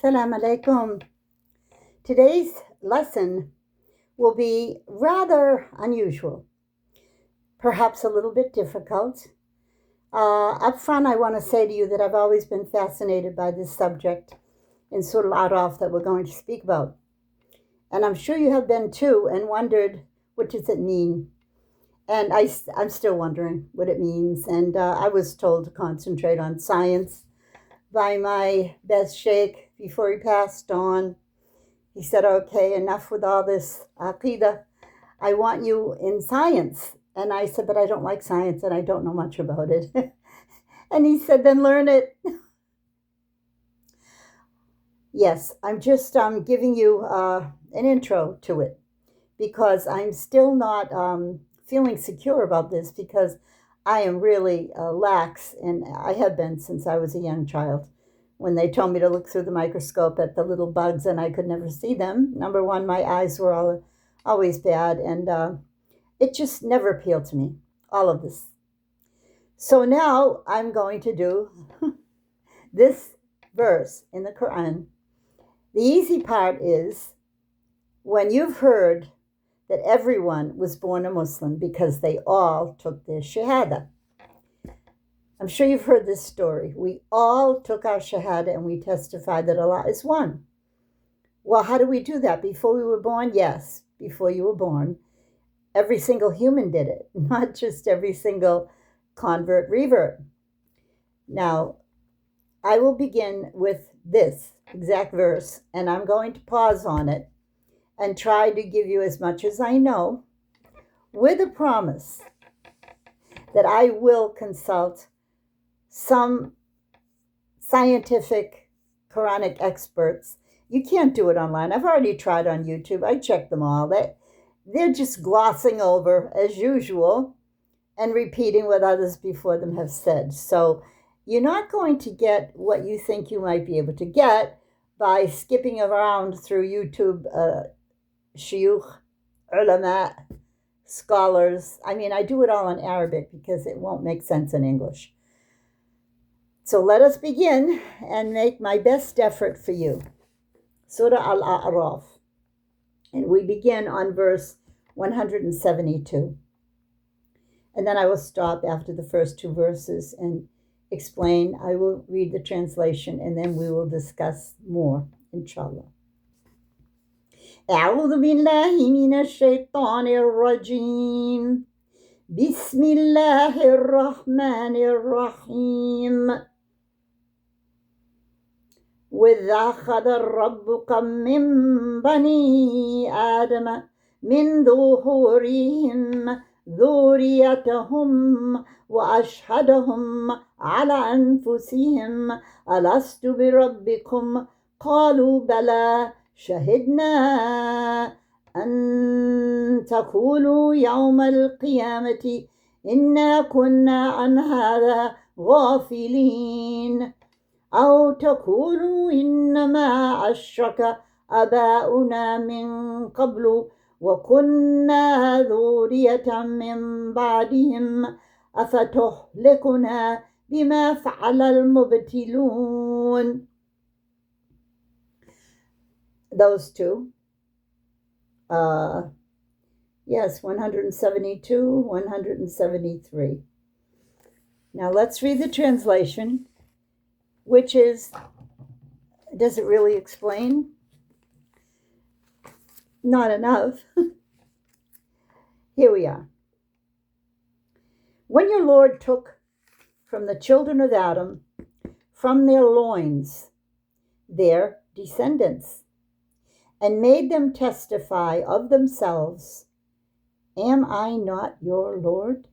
Assalamu alaikum. Today's lesson will be rather unusual, perhaps a little bit difficult. Up front, I want to say to you that I've always been fascinated by this subject in Surah Al-Araf that we're going to speak about. And I'm sure you have been too and wondered, what does it mean? And I'm still wondering what it means. And I was told to concentrate on science by my best sheikh before he passed on. He said, okay, enough with all this aqidah. I want you in science. And I said, but I don't like science and I don't know much about it. And he said, then learn it. Yes, I'm just giving you an intro to it because I'm still not feeling secure about this because I am really lax, and I have been since I was a young child. When they told me to look through the microscope at the little bugs and I could never see them, number one, my eyes were always bad, and it just never appealed to me, all of this. So now I'm going to do this verse in the Quran. The easy part is when you've heard that everyone was born a Muslim because they all took their Shahadah. I'm sure you've heard this story. We all took our Shahadah and we testified that Allah is one. Well, how do we do that? Before we were born? Yes, before you were born. Every single human did it, not just every single convert revert. Now, I will begin with this exact verse, and I'm going to pause on it and try to give you as much as I know, with a promise that I will consult some scientific Quranic experts. You can't do it online. I've already tried on YouTube. I checked them all. They're just glossing over, as usual, and repeating what others before them have said. So you're not going to get what you think you might be able to get by skipping around through YouTube shuyukh, ulama, scholars. I mean, I do it all in Arabic because it won't make sense in English. So let us begin and make my best effort for you. Surah Al-A'raf. And we begin on verse 172. And then I will stop after the first two verses and explain. I will read the translation and then we will discuss more, inshallah. أعوذ بالله من الشيطان الرجيم بسم الله الرحمن الرحيم وإذ أخذ ربك من بني آدم من ظهورهم ذريتهم وأشهدهم على أنفسهم ألست بربكم قالوا بلى شهدنا أن تقولوا يوم القيامة إنا كنا عن هذا غافلين أو تقولوا إنما أشرك آباؤنا من قبل وكنا ذرية من بعدهم أفتهلكنا بما فعل المبتلون. Those two. Yes, 172, 173. Now let's read the translation, which is, does it really explain? Not enough. Here we are. When your Lord took from the children of Adam, from their loins, their descendants, and made them testify of themselves, am I not your Lord?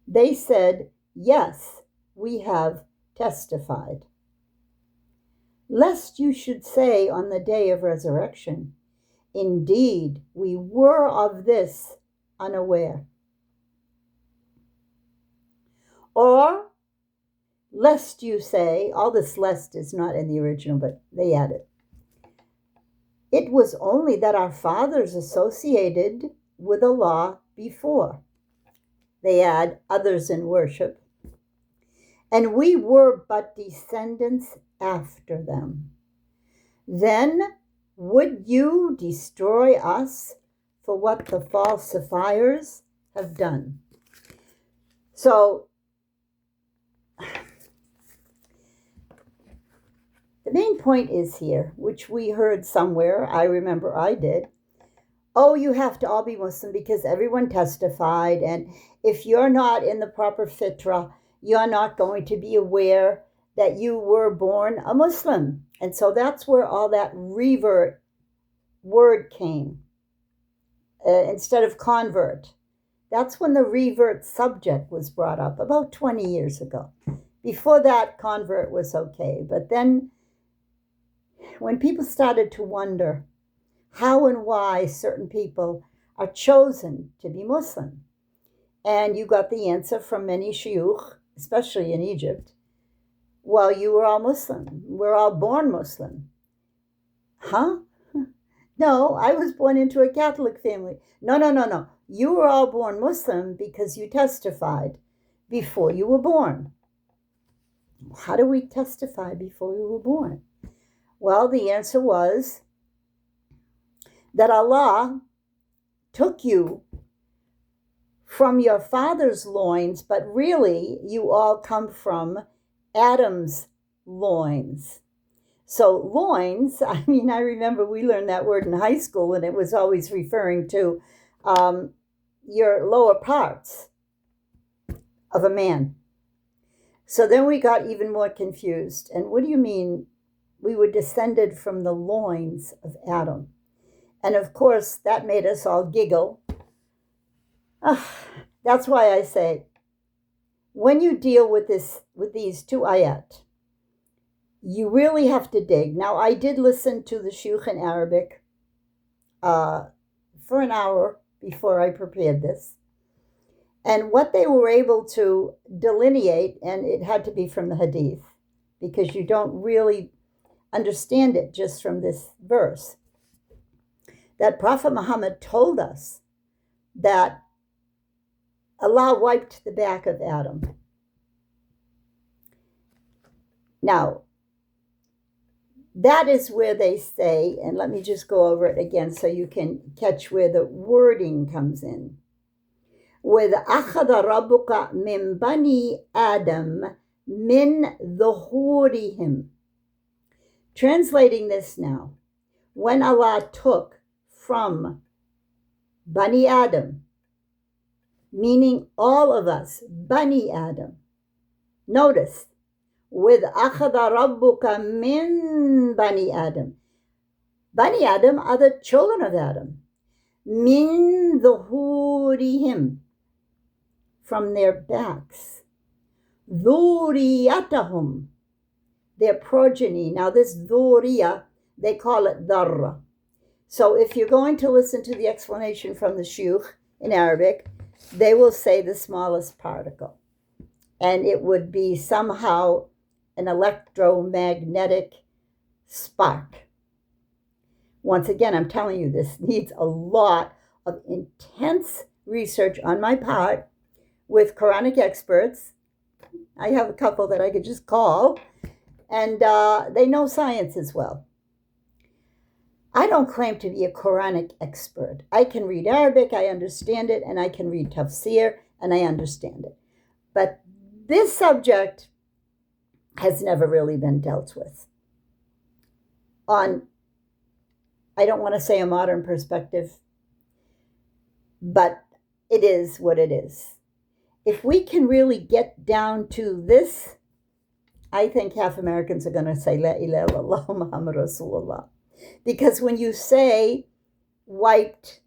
They said, yes, we have testified. Lest you should say on the day of resurrection, indeed, we were of this unaware. Or, lest you say, all this lest is not in the original, but they add it. It was only that our fathers associated with Allah before. They add others in worship. And we were but descendants after them. then would you destroy us for what the falsifiers have done? So the main point is here, which we heard somewhere, I remember I did. Oh, you have to all be Muslim because everyone testified, and if you're not in the proper fitrah, you're not going to be aware that you were born a Muslim. And so that's where all that revert word came, instead of convert. That's when the revert subject was brought up about 20 years ago. Before that, convert was okay. But then when people started to wonder how and why certain people are chosen to be Muslim, and you got the answer from many shiuch, especially in Egypt, well, you were all Muslim. We're all born Muslim. Huh? No, I was born into a Catholic family. No. You were all born Muslim because you testified before you were born. How do we testify before we were born? Well, the answer was that Allah took you from your father's loins, but really you all come from Adam's loins. So loins, I remember we learned that word in high school, and it was always referring to your lower parts of a man. So then we got even more confused. And what do you mean we were descended from the loins of Adam? And of course, that made us all giggle. That's why I say, when you deal with these two ayat, you really have to dig. Now, I did listen to the shiuch in Arabic for an hour before I prepared this. And what they were able to delineate, and it had to be from the hadith, because you don't really understand it just from this verse, that Prophet Muhammad told us that Allah wiped the back of Adam. Now, that is where they say, and let me just go over it again so you can catch where the wording comes in. With أخذ ربك من بني آدم من ظهورهم. Translating this now, when Allah took from Bani Adam, meaning all of us, Bani Adam. Notice, with أخذ ربك من بني Adam. Bani Adam are the children of Adam. من ظهورهم, from their backs. ذريتهم, their progeny. Now this dhuriya, they call it dharra. So if you're going to listen to the explanation from the shiuch in Arabic, they will say the smallest particle. And it would be somehow an electromagnetic spark. Once again, I'm telling you, this needs a lot of intense research on my part with Quranic experts. I have a couple that I could just call, and they know science as well. I don't claim to be a Quranic expert. I can read Arabic, I understand it, and I can read tafsir, and I understand it. But this subject has never really been dealt with on, I don't want to say a modern perspective, but it is what it is. If we can really get down to this, I think half Americans are going to say, La ilaha illallah Muhammad Rasulullah. Because when you say wiped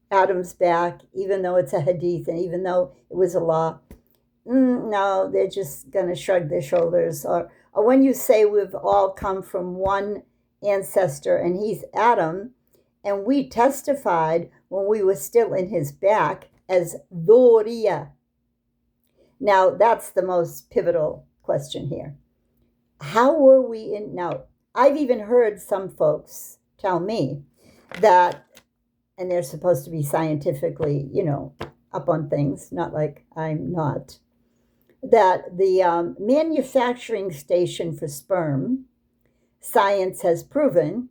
Adam's back, even though it's a hadith and even though it was a law, no, they're just going to shrug their shoulders. Or when you say we've all come from one ancestor and he's Adam, and we testified when we were still in his back as Dhuriya. Now, that's the most pivotal question here. How were we in? Now, I've even heard some folks tell me that, and they're supposed to be scientifically, up on things, not like I'm not, that the manufacturing station for sperm science has proven,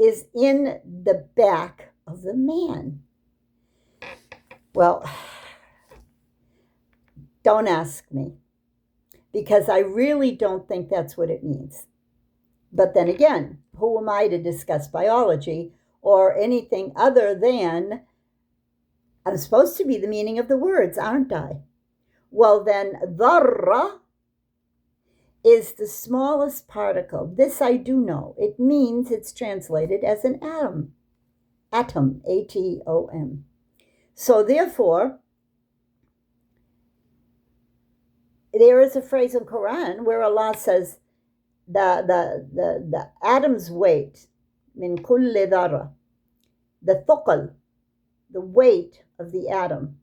is in the back of the man. Well, don't ask me, because I really don't think that's what it means. But then again, who am I to discuss biology or anything other than I'm supposed to be the meaning of the words, aren't I? Well, then, ذرة is the smallest particle. This I do know. It means it's translated as an atom. Atom, A-T-O-M. So therefore, there is a phrase in Quran where Allah says the atom's weight, min kulli dharra, the thuqal, the weight of the atom.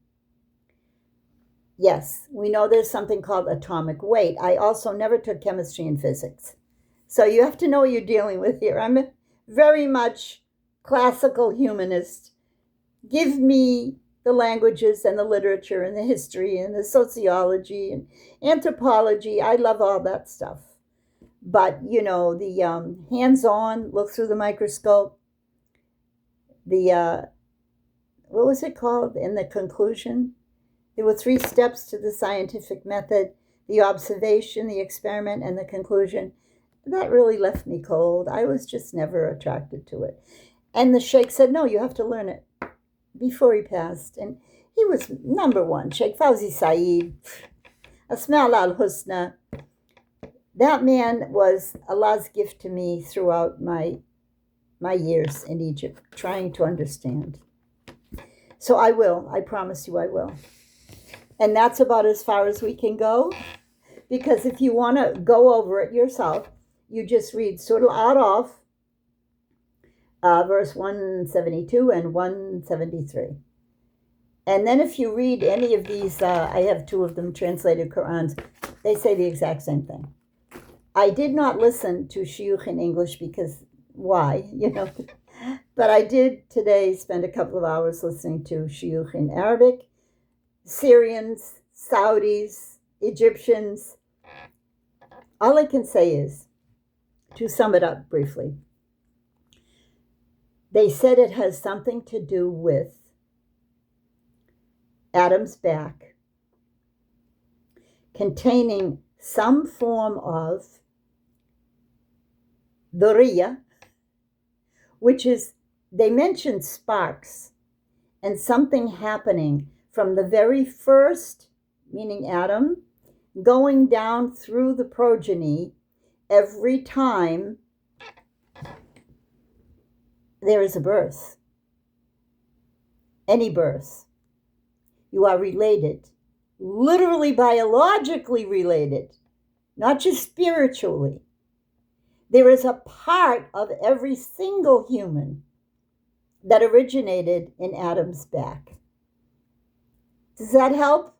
Yes, we know there's something called atomic weight. I also never took chemistry and physics. So you have to know what you're dealing with here. I'm very much classical humanist. Give me the languages and the literature and the history and the sociology and anthropology. I love all that stuff. But, the hands-on, look through the microscope, what was it called in the conclusion? There were 3 steps to the scientific method: the observation, the experiment, and the conclusion. That really left me cold. I was just never attracted to it. And the sheikh said, no, you have to learn it, before he passed. And he was number one. Sheikh Fawzi Saeed, Asma al-Husna. That man was Allah's gift to me throughout my years in Egypt, trying to understand. So I will. I promise you I will. And that's about as far as we can go. Because if you want to go over it yourself, you just read Surah Al-Araf, verse 172 and 173. And then if you read any of these, I have 2 of them translated Qurans, they say the exact same thing. I did not listen to shuyukh in English because why, But I did today spend a couple of hours listening to shuyukh in Arabic, Syrians, Saudis, Egyptians. All I can say is, to sum it up briefly, they said it has something to do with Adam's back containing some form of ذرية, which is, they mentioned sparks and something happening from the very first, meaning Adam, going down through the progeny every time there is a birth. Any birth. You are related, literally biologically related, not just spiritually. There is a part of every single human that originated in Adam's back. Does that help?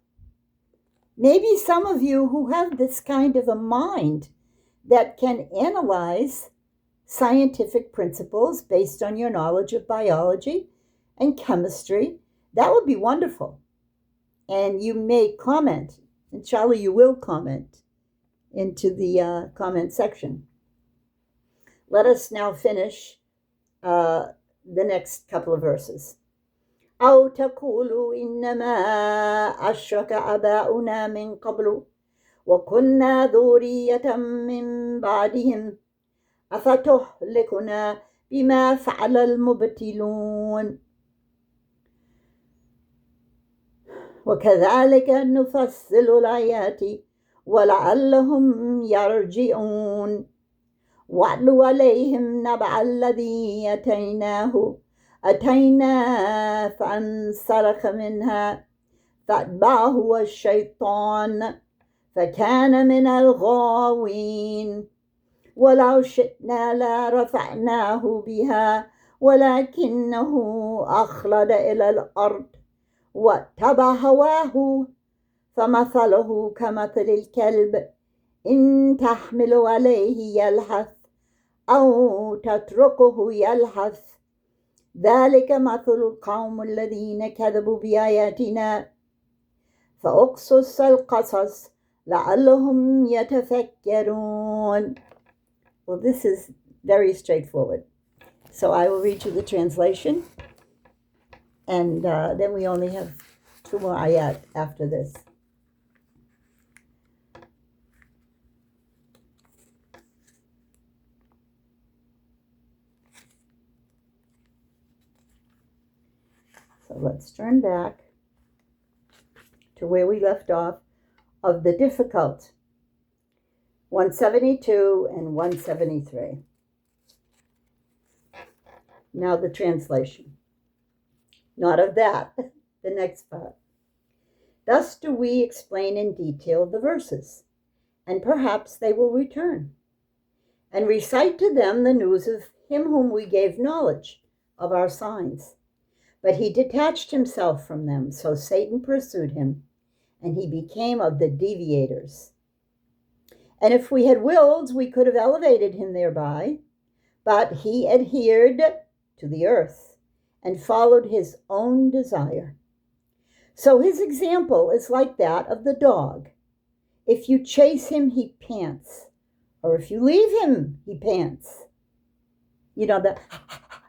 Maybe some of you who have this kind of a mind that can analyze scientific principles based on your knowledge of biology and chemistry, that would be wonderful. And you may comment. Inshallah, you will comment into the comment section. Let us now finish the next couple of verses. أو تقولوا إنما أشرك آباؤنا من قبل وكنا ذرية من بعدهم أفتهلكنا بما فعل المبتلون وكذلك نفصل الآيات ولعلهم يرجعون واتل عليهم نبأ الذي أتينا فانسلخ منها فأتبعه الشيطان فكان من الغاوين ولو شئنا لرفعناه بها ولكنه أخلد إلى الأرض واتبع هواه فمثله كمثل الكلب إن تحمل عليه يلهث أو تتركه يلهث ذلك مثل القوم الذين كذبوا بآياتنا فأقصص القصص لعلهم يتفكرون. Well, this is very straightforward. So I will read you the translation, and then we only have 2 more ayat after this. So let's turn back to where we left off of the difficult 172 and 173. Now the translation. Not of that, the next part. Thus do we explain in detail the verses, and perhaps they will return, and recite to them the news of him whom we gave knowledge of our signs. But he detached himself from them, so Satan pursued him, and he became of the deviators. And if we had willed, we could have elevated him thereby, but he adhered to the earth and followed his own desire. So his example is like that of the dog. If you chase him, he pants, or if you leave him, he pants. You know, that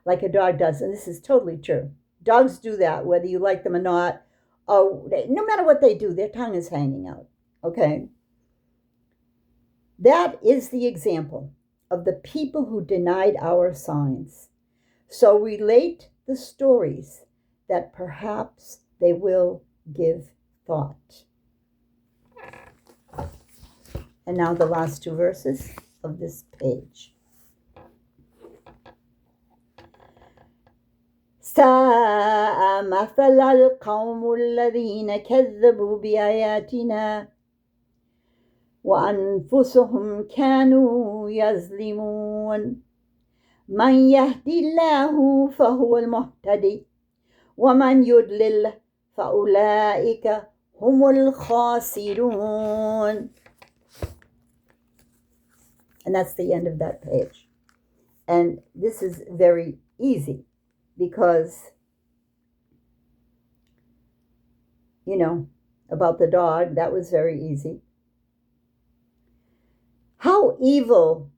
like a dog does, and this is totally true. Dogs do that, whether you like them or not. Oh, no matter what they do, their tongue is hanging out, okay? That is the example of the people who denied our signs. So relate the stories that perhaps they will give thought. And now the last 2 verses of this page. ساء مثل القوم الذين كذبوا بآياتنا وأنفسهم كانوا يظلمون من يهدي الله فهو المهتدي ومن يضلل فأولئك هم الخاسرون. And that's the end of that page. And this is very easy because, you know, about the dog, that was very easy. How evil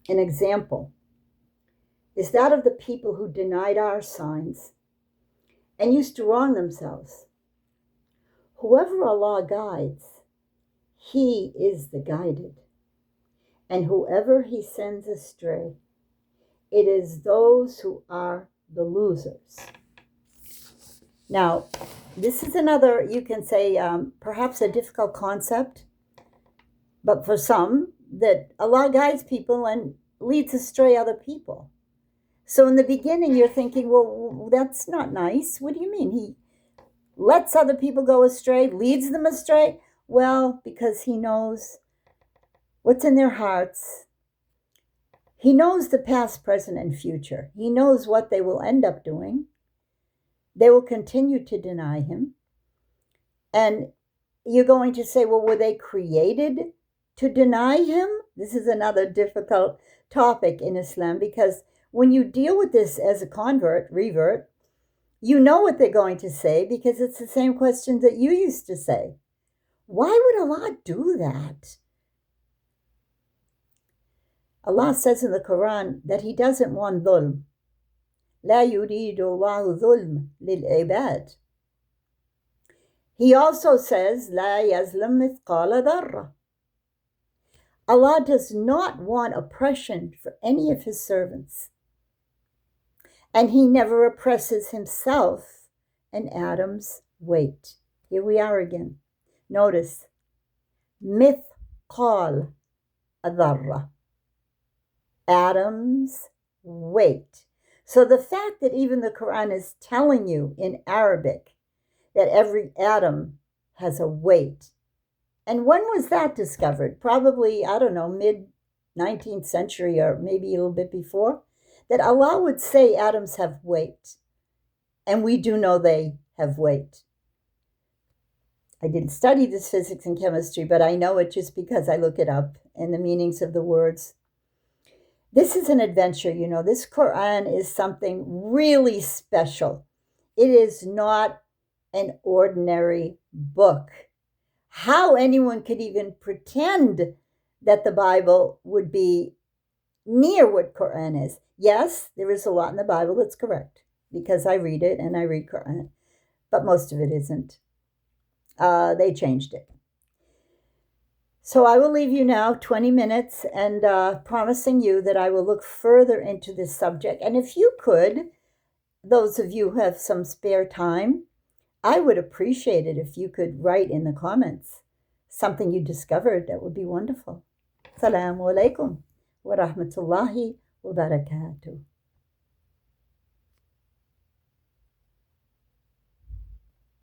an example is that of the people who denied our signs and used to wrong themselves. Whoever Allah guides, He is the guided. And whoever He sends astray, it is those who are the losers. Now, this is another, you can say, perhaps a difficult concept, but for some, that Allah guides people and leads astray other people. So in the beginning, you're thinking, well, that's not nice. What do you mean? He lets other people go astray, leads them astray? Well, because He knows what's in their hearts. He knows the past, present, and future. He knows what they will end up doing. They will continue to deny Him. And you're going to say, well, were they created to deny Him? This is another difficult topic in Islam, because when you deal with this as a revert, you know what they're going to say, because it's the same question that you used to say. Why would Allah do that? Allah says in the Quran that He doesn't want dhulm. لا يريد الله ظلم للعباد. He also says, لا يظلم مثقال ذرة. Allah does not want oppression for any of His servants. And He never oppresses Himself an atom's weight. Here we are again. Notice, مثقال ذرة. Atom's weight. So the fact that even the Quran is telling you in Arabic that every atom has a weight. And when was that discovered? Probably, I don't know, mid-19th century or maybe a little bit before. That Allah would say atoms have weight. And we do know they have weight. I didn't study this physics and chemistry, but I know it just because I look it up and the meanings of the words. This is an adventure, you know. This Quran is something really special. It is not an ordinary book. How anyone could even pretend that the Bible would be near what Quran is. Yes, there is a lot in the Bible that's correct because I read it and I read Quran, but most of it isn't. They changed it. So I will leave you now 20 minutes and promising you that I will look further into this subject. And if you could, those of you who have some spare time, I would appreciate it if you could write in the comments something you discovered. That would be wonderful. Assalamu alaikum wa rahmatullahi wa barakatuh.